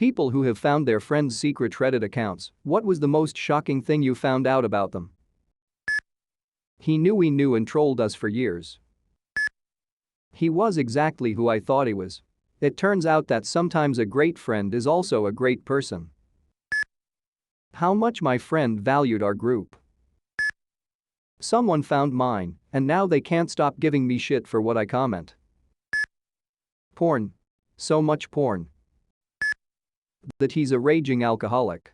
People who have found their friends' secret Reddit accounts, what was the most shocking thing you found out about them? He knew we knew and trolled us for years. He was exactly who I thought he was. It turns out that sometimes a great friend is also a great person. How much my friend valued our group. Someone found mine, and now they can't stop giving me shit for what I comment. Porn. So much porn. That he's a raging alcoholic.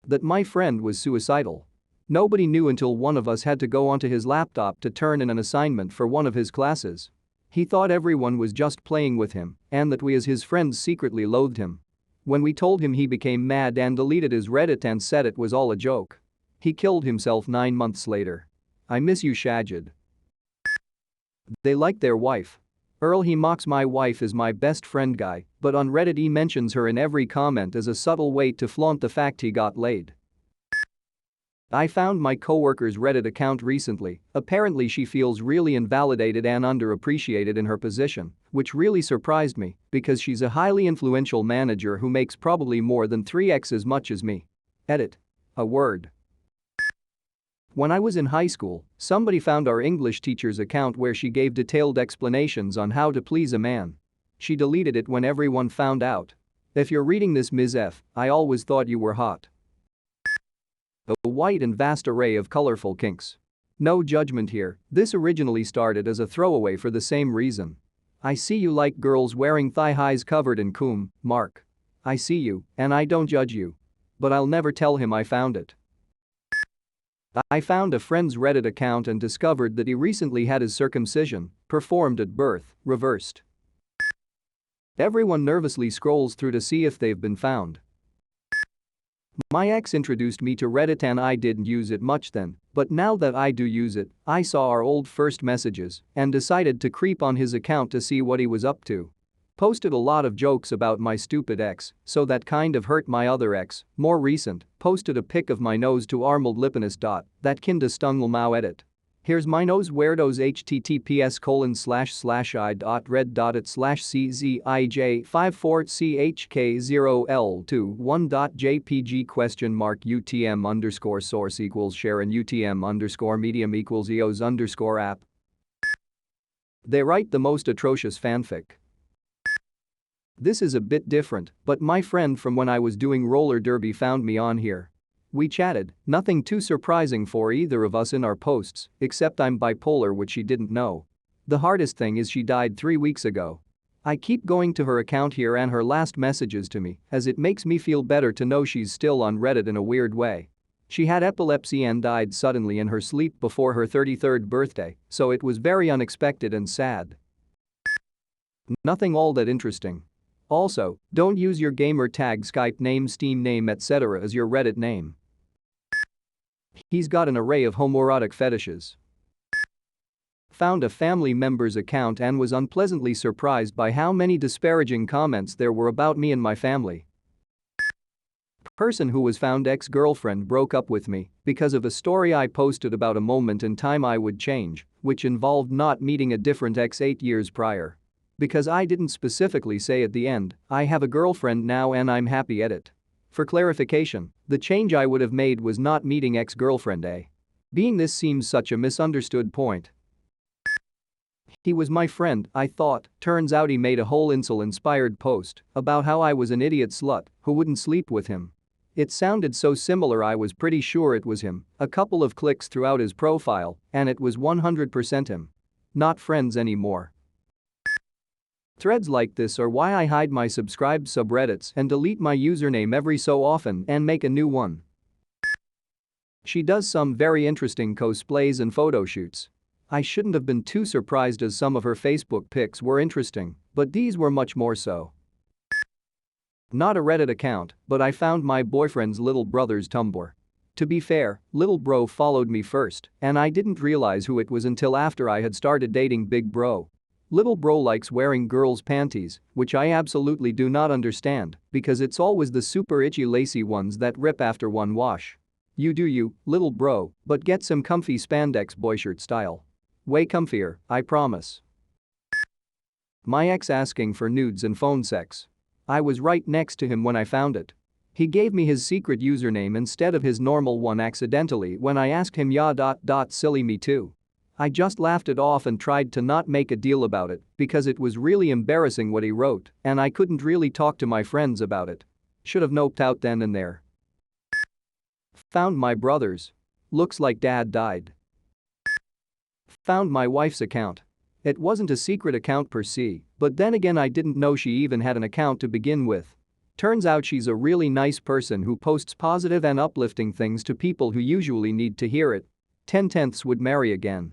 That my friend was suicidal. Nobody knew until one of us had to go onto his laptop to turn in an assignment for one of his classes. He thought everyone was just playing with him and that we as his friends secretly loathed him. When we told him, he became mad and deleted his Reddit and said it was all a joke. He killed himself 9 months later. I miss you, Shajid. They like their wife. Earl, he mocks my wife as my best friend guy, but on Reddit he mentions her in every comment as a subtle way to flaunt the fact he got laid. I found my coworker's Reddit account recently. Apparently she feels really invalidated and underappreciated in her position, which really surprised me because she's a highly influential manager who makes probably more than 3x as much as me. Edit. A word. When I was in high school, somebody found our English teacher's account where she gave detailed explanations on how to please a man. She deleted it when everyone found out. If you're reading this, Ms. F, I always thought you were hot. A wide and vast array of colorful kinks. No judgment here, this originally started as a throwaway for the same reason. I see you like girls wearing thigh highs covered in cum, Mark. I see you, and I don't judge you. But I'll never tell him I found it. I found a friend's Reddit account and discovered that he recently had his circumcision performed at birth, reversed. Everyone nervously scrolls through to see if they've been found. My ex introduced me to Reddit and I didn't use it much then, but now that I do use it, I saw our old first messages and decided to creep on his account to see what he was up to. Posted a lot of jokes about my stupid ex, so that kind of hurt my other ex. More recent, posted a pic of my nose to Arnold Lipinus. That kinda stung Mau edit. Here's my nose weirdos https://red.it/czij54CHK0L2 1.jpg?utm_source equals share and utm_medium equals eos_app. They write the most atrocious fanfic. This is a bit different, but my friend from when I was doing roller derby found me on here. We chatted, nothing too surprising for either of us in our posts, except I'm bipolar, which she didn't know. The hardest thing is she died 3 weeks ago. I keep going to her account here and her last messages to me, as it makes me feel better to know she's still on Reddit in a weird way. She had epilepsy and died suddenly in her sleep before her 33rd birthday, so it was very unexpected and sad. Nothing all that interesting. Also, don't use your gamer tag, Skype name, Steam name, etc. as your Reddit name. He's got an array of homoerotic fetishes. Found a family member's account and was unpleasantly surprised by how many disparaging comments there were about me and my family. Person who was found ex-girlfriend broke up with me because of a story I posted about a moment in time I would change, which involved not meeting a different ex 8 years prior. Because I didn't specifically say at the end, I have a girlfriend now and I'm happy at it. For clarification, the change I would have made was not meeting ex-girlfriend A. Being this seems such a misunderstood point. He was my friend, I thought. Turns out he made a whole incel-inspired post about how I was an idiot slut who wouldn't sleep with him. It sounded so similar I was pretty sure it was him. A couple of clicks throughout his profile and it was 100% him. Not friends anymore. Threads like this are why I hide my subscribed subreddits and delete my username every so often and make a new one. She does some very interesting cosplays and photo shoots. I shouldn't have been too surprised as some of her Facebook pics were interesting, but these were much more so. Not a Reddit account, but I found my boyfriend's little brother's Tumblr. To be fair, little bro followed me first, and I didn't realize who it was until after I had started dating big bro. Little bro likes wearing girls' panties, which I absolutely do not understand because it's always the super itchy lacy ones that rip after one wash. You do you, little bro, but get some comfy spandex boyshirt style. Way comfier, I promise. My ex asking for nudes and phone sex. I was right next to him when I found it. He gave me his secret username instead of his normal one accidentally when I asked him silly me too. I just laughed it off and tried to not make a deal about it because it was really embarrassing what he wrote and I couldn't really talk to my friends about it. Should have noped out then and there. Found my brother's. Looks like dad died. Found my wife's account. It wasn't a secret account per se, but then again I didn't know she even had an account to begin with. Turns out she's a really nice person who posts positive and uplifting things to people who usually need to hear it. 10/10ths would marry again.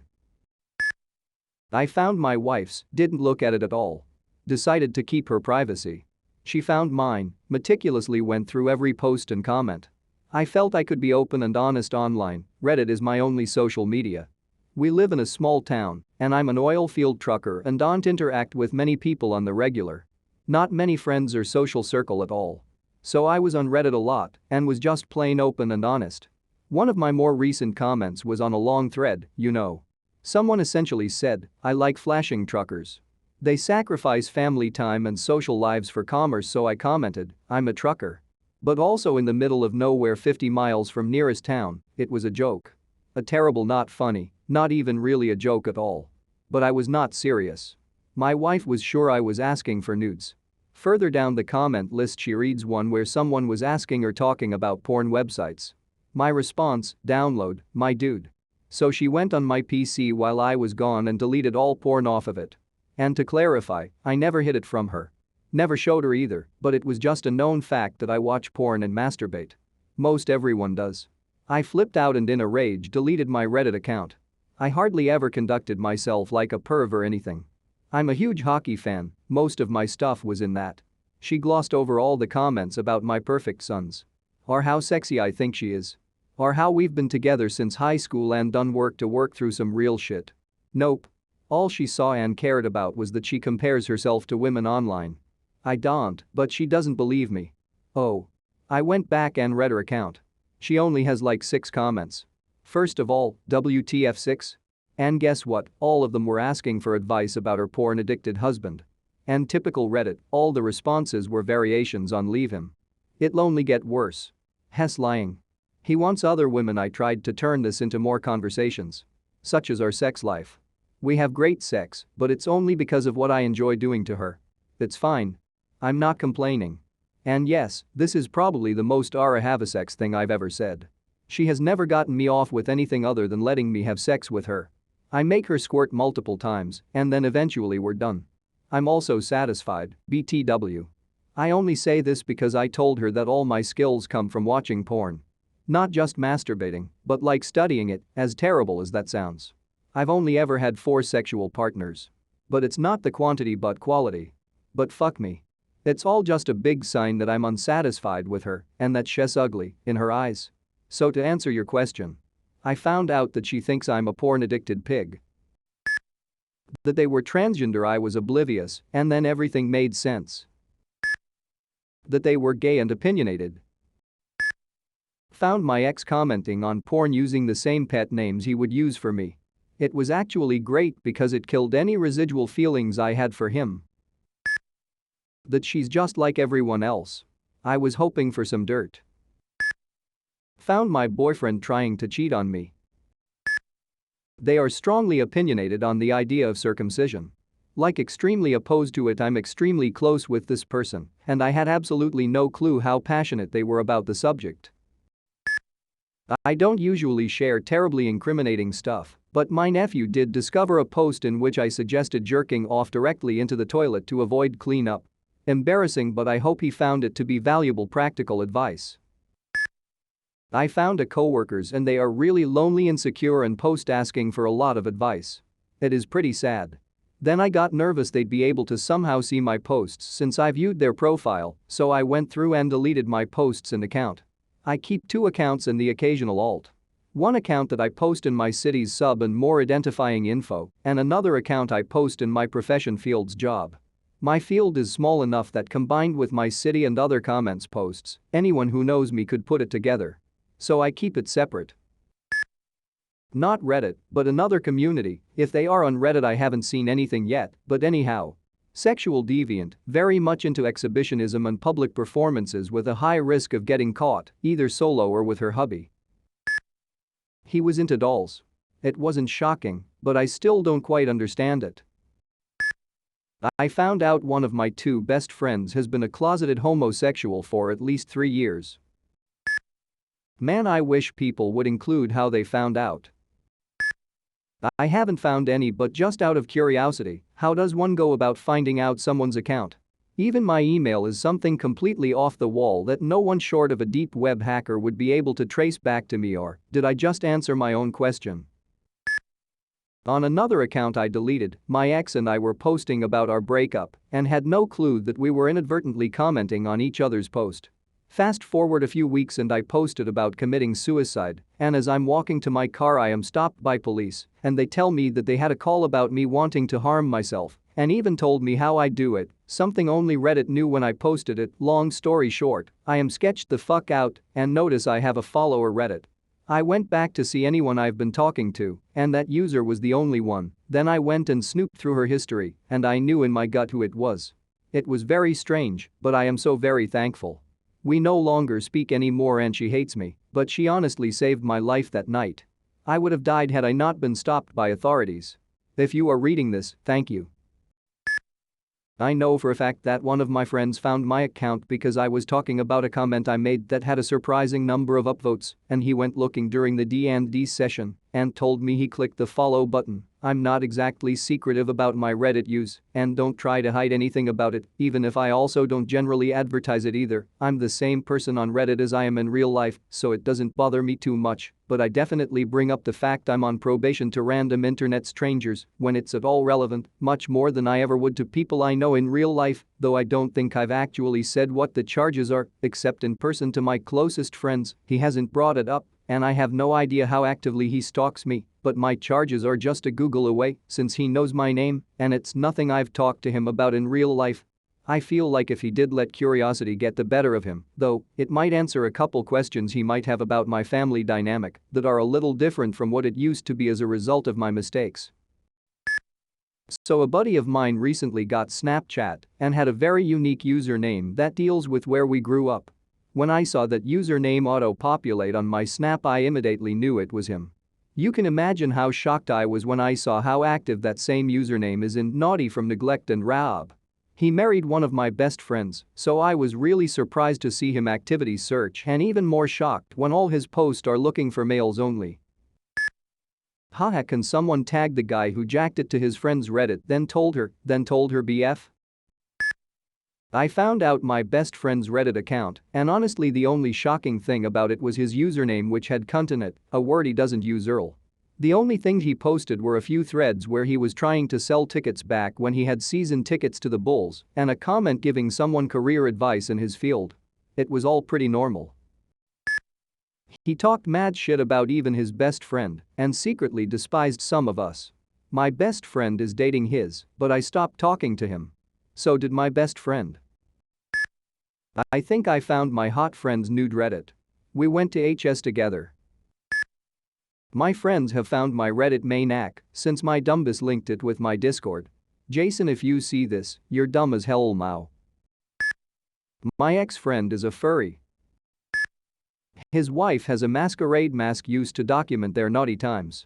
I found my wife's, didn't look at it at all. Decided to keep her privacy. She found mine, meticulously went through every post and comment. I felt I could be open and honest online. Reddit is my only social media. We live in a small town, and I'm an oil field trucker and don't interact with many people on the regular. Not many friends or social circle at all. So I was on Reddit a lot and was just plain open and honest. One of my more recent comments was on a long thread, you know. Someone essentially said, I like flashing truckers. They sacrifice family time and social lives for commerce, so I commented, I'm a trucker. But also in the middle of nowhere 50 miles from nearest town, it was a joke. A terrible, not funny, not even really a joke at all. But I was not serious. My wife was sure I was asking for nudes. Further down the comment list she reads one where someone was asking or talking about porn websites. My response, download, my dude. So she went on my PC while I was gone and deleted all porn off of it. And to clarify, I never hid it from her. Never showed her either, but it was just a known fact that I watch porn and masturbate. Most everyone does. I flipped out and in a rage deleted my Reddit account. I hardly ever conducted myself like a perv or anything. I'm a huge hockey fan, most of my stuff was in that. She glossed over all the comments about my perfect sons. Or how sexy I think she is. Or how we've been together since high school and done work to work through some real shit. Nope. All she saw and cared about was that she compares herself to women online. I don't, but she doesn't believe me. Oh. I went back and read her account. She only has like 6 comments. First of all, WTF6? And guess what, all of them were asking for advice about her porn-addicted husband. And typical Reddit, all the responses were variations on leave him. It'll only get worse. Hess lying. He wants other women. I tried to turn this into more conversations. Such as our sex life. We have great sex, but it's only because of what I enjoy doing to her. It's fine. I'm not complaining. And yes, this is probably the most "Ara have a sex" thing I've ever said. She has never gotten me off with anything other than letting me have sex with her. I make her squirt multiple times, and then eventually we're done. I'm also satisfied, BTW. I only say this because I told her that all my skills come from watching porn. Not just masturbating, but like studying it, as terrible as that sounds. I've only ever had 4 sexual partners. But it's not the quantity but quality. But fuck me. It's all just a big sign that I'm unsatisfied with her and that she's ugly in her eyes. So to answer your question, I found out that she thinks I'm a porn-addicted pig. That they were transgender, I was oblivious, and then everything made sense. That they were gay and opinionated. Found my ex commenting on porn using the same pet names he would use for me. It was actually great because it killed any residual feelings I had for him. That she's just like everyone else. I was hoping for some dirt. Found my boyfriend trying to cheat on me. They are strongly opinionated on the idea of circumcision. Like extremely opposed to it. I'm extremely close with this person, and I had absolutely no clue how passionate they were about the subject. I don't usually share terribly incriminating stuff, but my nephew did discover a post in which I suggested jerking off directly into the toilet to avoid cleanup. Embarrassing, but I hope he found it to be valuable practical advice. I found a coworkers and they are really lonely, insecure and post asking for a lot of advice. It is pretty sad. Then I got nervous they'd be able to somehow see my posts since I viewed their profile, so I went through and deleted my posts and account. I keep 2 accounts and the occasional alt. One account that I post in my city's sub and more identifying info, and another account I post in my profession field's job. My field is small enough that combined with my city and other comments posts, anyone who knows me could put it together. So I keep it separate. Not Reddit, but another community. If they are on Reddit I haven't seen anything yet, but anyhow. Sexual deviant, very much into exhibitionism and public performances with a high risk of getting caught, either solo or with her hubby. He was into dolls. It wasn't shocking, but I still don't quite understand it. I found out one of my two best friends has been a closeted homosexual for at least 3 years. Man, I wish people would include how they found out. I haven't found any, but just out of curiosity, how does one go about finding out someone's account? Even my email is something completely off the wall that no one short of a deep web hacker would be able to trace back to me, or did I just answer my own question? On another account I deleted, my ex and I were posting about our breakup and had no clue that we were inadvertently commenting on each other's post. Fast forward a few weeks and I posted about committing suicide, and as I'm walking to my car I am stopped by police and they tell me that they had a call about me wanting to harm myself and even told me how I'd do it, something only Reddit knew when I posted it. Long story short, I am sketched the fuck out and notice I have a follower Reddit. I went back to see anyone I've been talking to and that user was the only one. Then I went and snooped through her history and I knew in my gut who it was. It was very strange, but I am so very thankful. We no longer speak anymore and she hates me, but she honestly saved my life that night. I would have died had I not been stopped by authorities. If you are reading this, thank you. I know for a fact that one of my friends found my account because I was talking about a comment I made that had a surprising number of upvotes, and he went looking during the D&D session and told me he clicked the follow button. I'm not exactly secretive about my Reddit use and don't try to hide anything about it, even if I also don't generally advertise it either. I'm the same person on Reddit as I am in real life, so it doesn't bother me too much, but I definitely bring up the fact I'm on probation to random internet strangers when it's at all relevant, much more than I ever would to people I know in real life, though I don't think I've actually said what the charges are, except in person to my closest friends. He hasn't brought it up, and I have no idea how actively he stalks me, but my charges are just a Google away since he knows my name and it's nothing I've talked to him about in real life. I feel like if he did let curiosity get the better of him, though, it might answer a couple questions he might have about my family dynamic that are a little different from what it used to be as a result of my mistakes. So a buddy of mine recently got Snapchat and had a very unique username that deals with where we grew up. When I saw that username auto-populate on my Snap, I immediately knew it was him. You can imagine how shocked I was when I saw how active that same username is in Naughty from Neglect and Raab. He married one of my best friends, so I was really surprised to see him activity search and even more shocked when all his posts are looking for males only. Haha, can someone tag the guy who jacked it to his friend's Reddit then told her BF? I found out my best friend's Reddit account, and honestly the only shocking thing about it was his username, which had cunt in it, a word he doesn't use Earl. The only thing he posted were a few threads where he was trying to sell tickets back when he had season tickets to the Bulls and a comment giving someone career advice in his field. It was all pretty normal. He talked mad shit about even his best friend and secretly despised some of us. My best friend is dating his, but I stopped talking to him. So did my best friend. I think I found my hot friend's nude Reddit. We went to HS together. My friends have found my Reddit main ack since my dumbus linked it with my Discord. Jason, if you see this, you're dumb as hell, Mao. My ex-friend is a furry. His wife has a masquerade mask used to document their naughty times.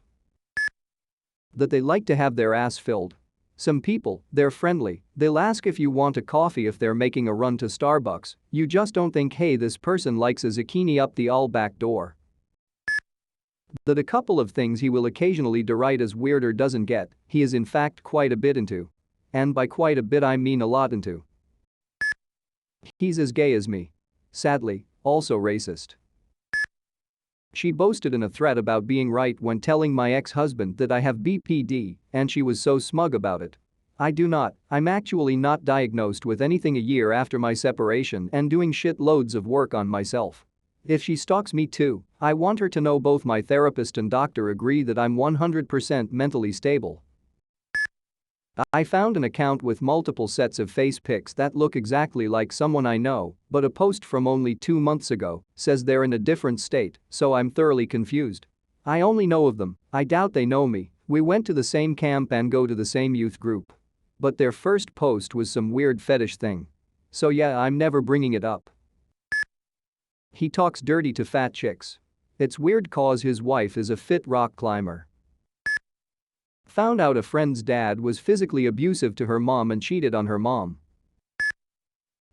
That they like to have their ass filled. Some people, they're friendly, they'll ask if you want a coffee if they're making a run to Starbucks, you just don't think, hey, this person likes a zucchini up the all back door. That a couple of things he will occasionally deride as weird or doesn't get, he is in fact quite a bit into. And by quite a bit I mean a lot into. He's as gay as me. Sadly, also racist. She boasted in a thread about being right when telling my ex-husband that I have BPD, and she was so smug about it. I do not, I'm actually not diagnosed with anything a year after my separation and doing shit loads of work on myself. If she stalks me too, I want her to know both my therapist and doctor agree that I'm 100% mentally stable. I found an account with multiple sets of face pics that look exactly like someone I know, but a post from only 2 months ago says they're in a different state, so I'm thoroughly confused. I only know of them, I doubt they know me, we went to the same camp and go to the same youth group. But their first post was some weird fetish thing. So yeah, I'm never bringing it up. He talks dirty to fat chicks. It's weird cause his wife is a fit rock climber. Found out a friend's dad was physically abusive to her mom and cheated on her mom.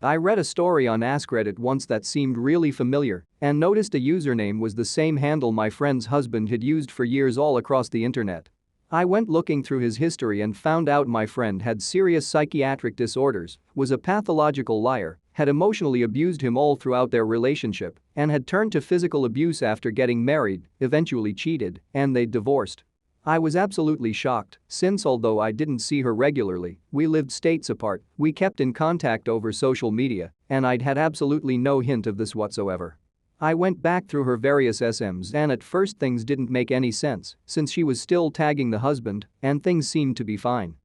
I read a story on AskReddit once that seemed really familiar and noticed a username was the same handle my friend's husband had used for years all across the internet. I went looking through his history and found out my friend had serious psychiatric disorders, was a pathological liar, had emotionally abused him all throughout their relationship, and had turned to physical abuse after getting married, eventually cheated, and they divorced. I was absolutely shocked, since although I didn't see her regularly, we lived states apart, we kept in contact over social media, and I'd had absolutely no hint of this whatsoever. I went back through her various SMs and at first things didn't make any sense since she was still tagging the husband and things seemed to be fine.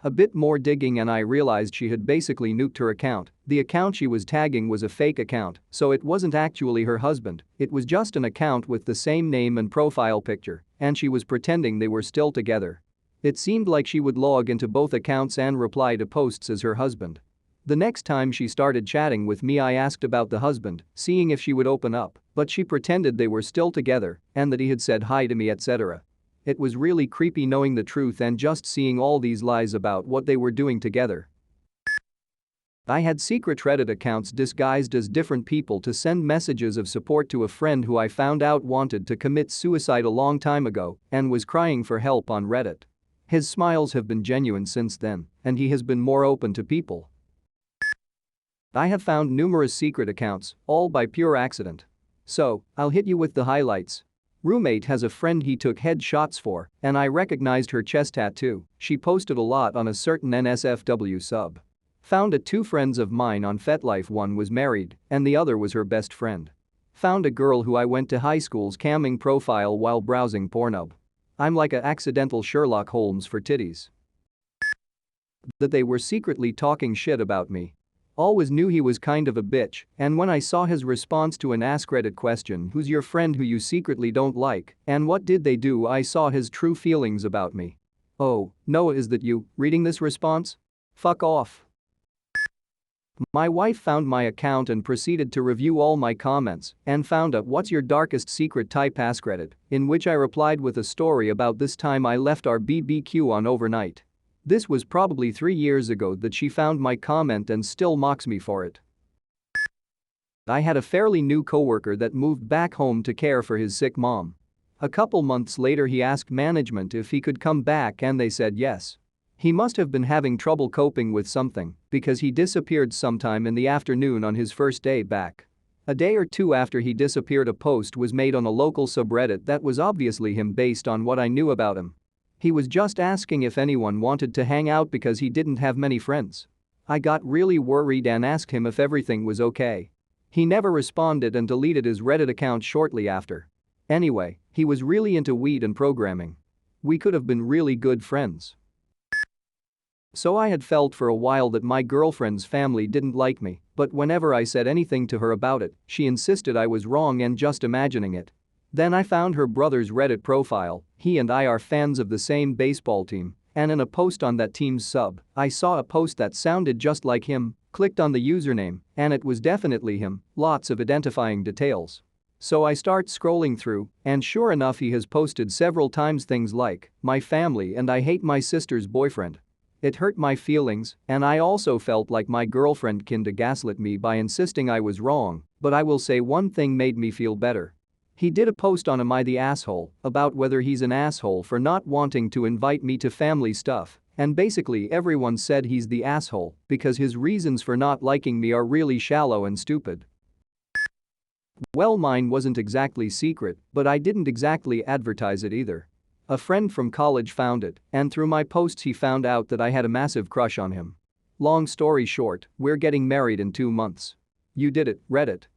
A bit more digging and I realized she had basically nuked her account. The account she was tagging was a fake account, so it wasn't actually her husband, it was just an account with the same name and profile picture, and she was pretending they were still together. It seemed like she would log into both accounts and reply to posts as her husband. The next time she started chatting with me I asked about the husband, seeing if she would open up, but she pretended they were still together and that he had said hi to me etc. It was really creepy knowing the truth and just seeing all these lies about what they were doing together. I had secret Reddit accounts disguised as different people to send messages of support to a friend who I found out wanted to commit suicide a long time ago and was crying for help on Reddit. His smiles have been genuine since then, and he has been more open to people. I have found numerous secret accounts, all by pure accident. So, I'll hit you with the highlights. Roommate has a friend he took headshots for, and I recognized her chest tattoo. She posted a lot on a certain NSFW sub. Found 2 friends of mine on FetLife, one was married, and the other was her best friend. Found a girl who I went to high school's camming profile while browsing Pornhub. I'm like a accidental Sherlock Holmes for titties. That they were secretly talking shit about me. Always knew he was kind of a bitch, and when I saw his response to an AskReddit question, who's your friend who you secretly don't like, and what did they do, I saw his true feelings about me. Oh, Noah, is that you reading this response? Fuck off. My wife found my account and proceeded to review all my comments and found a "what's your darkest secret" type AskReddit, in which I replied with a story about this time I left our BBQ on overnight. This was probably 3 years ago that she found my comment and still mocks me for it. I had a fairly new coworker that moved back home to care for his sick mom. A couple months later he asked management if he could come back and they said yes. He must have been having trouble coping with something because he disappeared sometime in the afternoon on his first day back. A day or two after he disappeared a post was made on a local subreddit that was obviously him based on what I knew about him. He was just asking if anyone wanted to hang out because he didn't have many friends. I got really worried and asked him if everything was okay. He never responded and deleted his Reddit account shortly after. Anyway, he was really into weed and programming. We could have been really good friends. So I had felt for a while that my girlfriend's family didn't like me, but whenever I said anything to her about it, she insisted I was wrong and just imagining it. Then I found her brother's Reddit profile. He and I are fans of the same baseball team, and in a post on that team's sub, I saw a post that sounded just like him, clicked on the username, and it was definitely him, lots of identifying details. So I start scrolling through, and sure enough he has posted several times things like, "My family and I hate my sister's boyfriend." It hurt my feelings, and I also felt like my girlfriend kinda gaslit me by insisting I was wrong, but I will say one thing made me feel better. He did a post on "Am I the asshole?" about whether he's an asshole for not wanting to invite me to family stuff, and basically everyone said he's the asshole because his reasons for not liking me are really shallow and stupid. Well, mine wasn't exactly secret, but I didn't exactly advertise it either. A friend from college found it, and through my posts he found out that I had a massive crush on him. Long story short, we're getting married in 2 months. You did it, Reddit.